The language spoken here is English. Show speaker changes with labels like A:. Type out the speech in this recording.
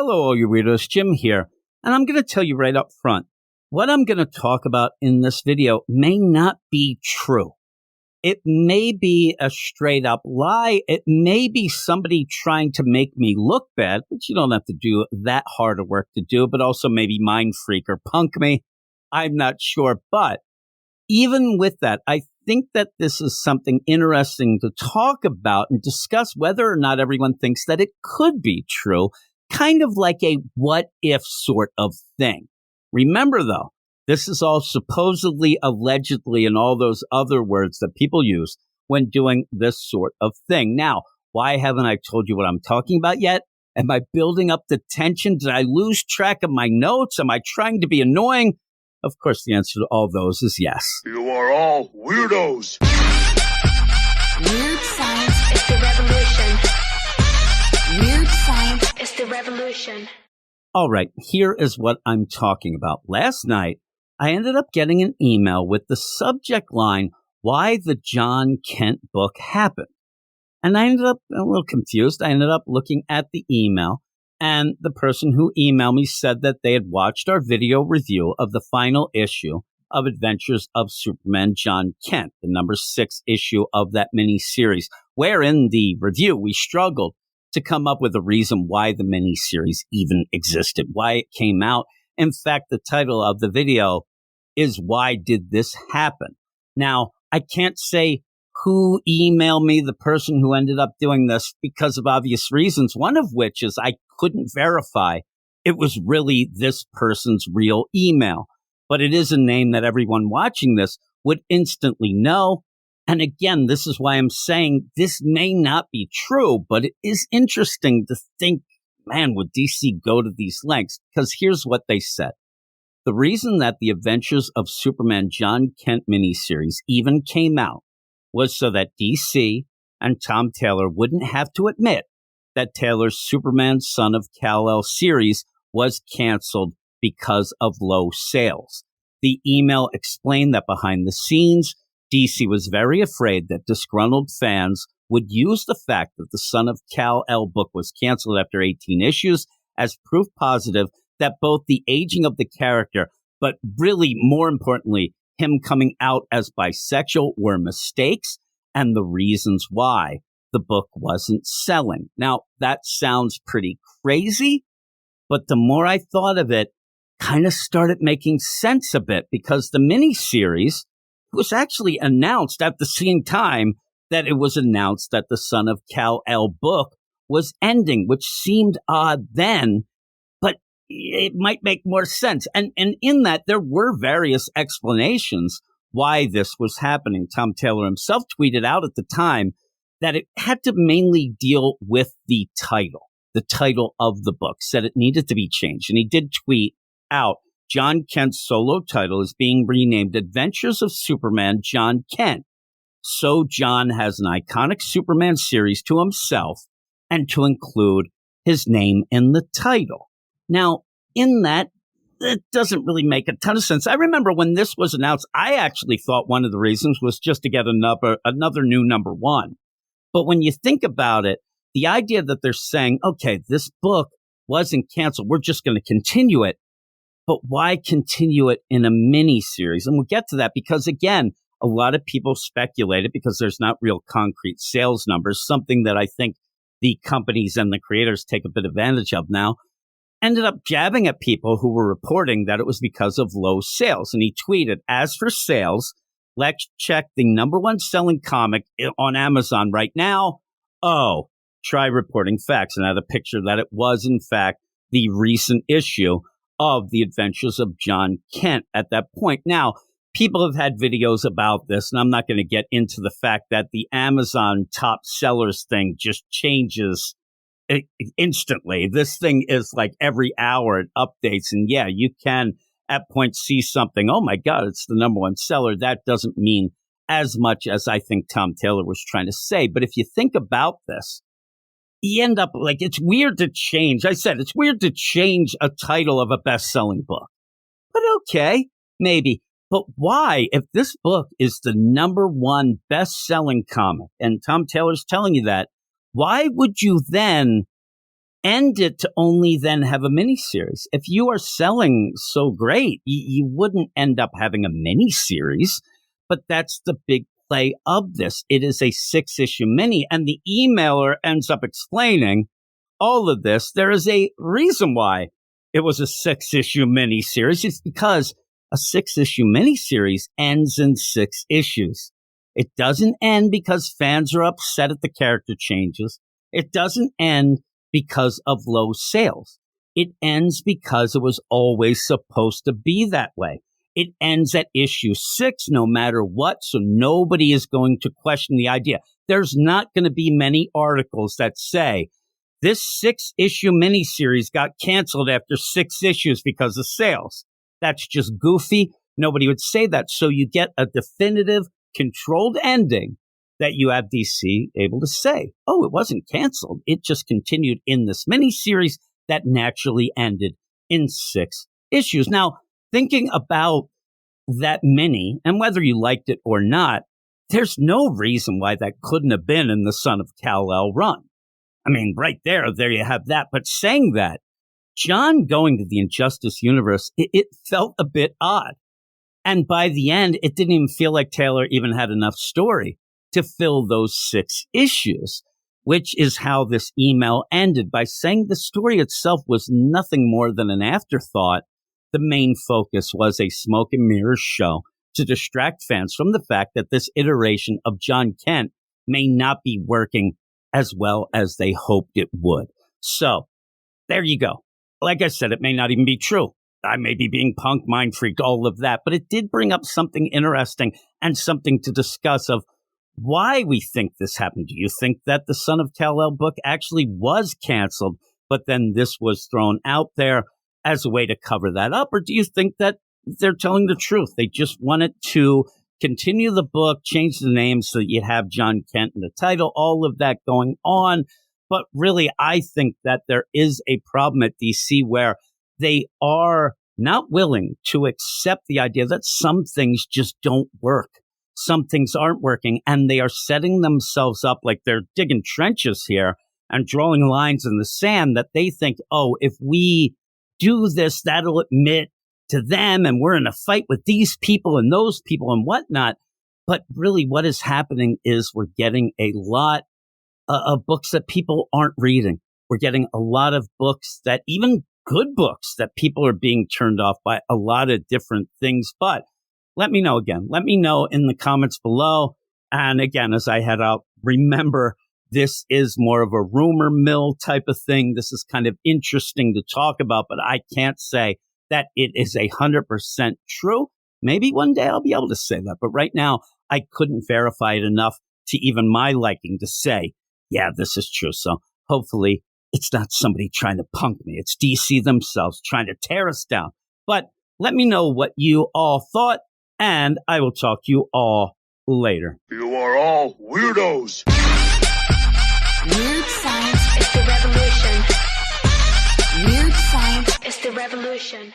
A: Hello, all you weirdos. Jim here. And I'm going to tell you right up front, what I'm going to talk about in this video may not be true. It may be a straight up lie. It may be somebody trying to make me look bad, which you don't have to do that hard of work to do, but also maybe mind freak or punk me. I'm not sure. But even with that, I think that this is something interesting to talk about and discuss whether or not everyone thinks that it could be true. Kind of like a what if sort of thing. Remember, though, this is all supposedly, allegedly, and all those other words that people use when doing this sort of thing. Now, why haven't I told you what I'm talking about yet? Am I building up the tension? Did I lose track of my notes? Am I trying to be annoying? Of course, the answer to all those is yes.
B: You are all weirdos.
C: Weird science is the revolution. Weird science is the revolution.
A: All right, here is what I'm talking about. Last night, I ended up getting an email with the subject line, "Why the John Kent book happened." And I ended up a little confused. I ended up looking at the email, and the person who emailed me said that they had watched our video review of the final issue of Adventures of Superman John Kent, the number 6 issue of that miniseries, where in the review we struggled to come up with a reason why the miniseries even existed, why it came out. In fact, the title of the video is "Why Did This Happen?" Now, I can't say who emailed me, the person who ended up doing this, because of obvious reasons, one of which is I couldn't verify it was really this person's real email. But it is a name that everyone watching this would instantly know. And again, this is why I'm saying this may not be true, but it is interesting to think, man, would DC go to these lengths? Because here's what they said. The reason that the Adventures of Superman John Kent miniseries even came out was so that DC and Tom Taylor wouldn't have to admit that Taylor's Superman Son of Kal-El series was canceled because of low sales. The email explained that behind the scenes, DC was very afraid that disgruntled fans would use the fact that the Son of Kal-El book was canceled after 18 issues as proof positive that both the aging of the character, but really more importantly, him coming out as bisexual were mistakes and the reasons why the book wasn't selling. Now, that sounds pretty crazy, but the more I thought of it, kind of started making sense a bit because the miniseries was actually announced at the same time that it was announced that the Son of Kal-El book was ending, which seemed odd then, but it might make more sense. And in that, there were various explanations why this was happening. Tom Taylor himself tweeted out at the time that it had to mainly deal with the title of the book, said it needed to be changed. And he did tweet out, John Kent's solo title is being renamed Adventures of Superman John Kent. So John has an iconic Superman series to himself and to include his name in the title. Now, in that, it doesn't really make a ton of sense. I remember when this was announced, I actually thought one of the reasons was just to get another new number 1. But when you think about it, the idea that they're saying, okay, this book wasn't canceled, we're just going to continue it. But why continue it in a mini series? And we'll get to that because, again, a lot of people speculated because there's not real concrete sales numbers, something that I think the companies and the creators take a bit advantage of now, ended up jabbing at people who were reporting that it was because of low sales. And he tweeted, as for sales, let's check the number 1 selling comic on Amazon right now. Oh, try reporting facts. And I had a picture that it was, in fact, the recent issue of the Adventures of John Kent at that point. Now, people have had videos about this, and I'm not going to get into the fact that the Amazon top sellers thing just changes instantly. This thing is like every hour it updates, and yeah, you can at points see something, oh my God, it's the number 1 seller. That doesn't mean as much as I think Tom Taylor was trying to say. But if you think about this, you end up like, it's weird to change. I said, it's weird to change a title of a best-selling book. But okay, maybe. But why, if this book is the number 1 best-selling comic, and Tom Taylor's telling you that, why would you then end it to only then have a miniseries. If you are selling so great, you wouldn't end up having a miniseries, but that's the big play of this. It is a 6-issue mini, and the emailer ends up explaining all of this. There is a reason why it was a 6-issue miniseries. It's because a 6-issue miniseries ends in 6 issues. It doesn't end because fans are upset at the character changes. It doesn't end because of low sales. It ends because it was always supposed to be that way. It ends at issue 6 no matter what, so nobody is going to question the idea. There's not going to be many articles that say, this 6-issue miniseries got canceled after 6 issues because of sales. That's just goofy. Nobody would say that. So you get a definitive, controlled ending that you have DC able to say, oh, it wasn't canceled. It just continued in this miniseries that naturally ended in 6 issues. Now, thinking about that mini, and whether you liked it or not, there's no reason why that couldn't have been in the Son of Kal-El run. I mean, right there you have that. But saying that, John going to the Injustice universe, it felt a bit odd. And by the end, it didn't even feel like Taylor even had enough story to fill those 6 issues, which is how this email ended, by saying the story itself was nothing more than an afterthought. The main focus was a smoke and mirrors show to distract fans from the fact that this iteration of John Kent may not be working as well as they hoped it would. So there you go. Like I said, it may not even be true. I may be being punk, mind freaked, all of that, but it did bring up something interesting and something to discuss of why we think this happened. Do you think that the Son of Kal-El book actually was canceled, but then this was thrown out there as a way to cover that up? Or do you think that they're telling the truth? They just wanted to continue the book, change the name so that you have John Kent in the title, all of that going on. But really, I think that there is a problem at DC where they are not willing to accept the idea that some things just don't work. Some things aren't working, and they are setting themselves up like they're digging trenches here and drawing lines in the sand that they think, oh, if we do this, that'll admit to them, and we're in a fight with these people and those people and whatnot. But really what is happening is we're getting a lot of books that people aren't reading. We're getting a lot of books that, even good books, that people are being turned off by a lot of different things. But let me know again. Let me know in the comments below. And again, as I head out, remember, this is more of a rumor mill type of thing. This is kind of interesting to talk about, but I can't say that it is 100% true. Maybe one day I'll be able to say that. But right now, I couldn't verify it enough to even my liking to say, yeah, this is true. So hopefully it's not somebody trying to punk me. It's DC themselves trying to tear us down. But let me know what you all thought, and I will talk to you all later.
B: You are all weirdos.
C: Weird science is the revolution. Weird science is the revolution.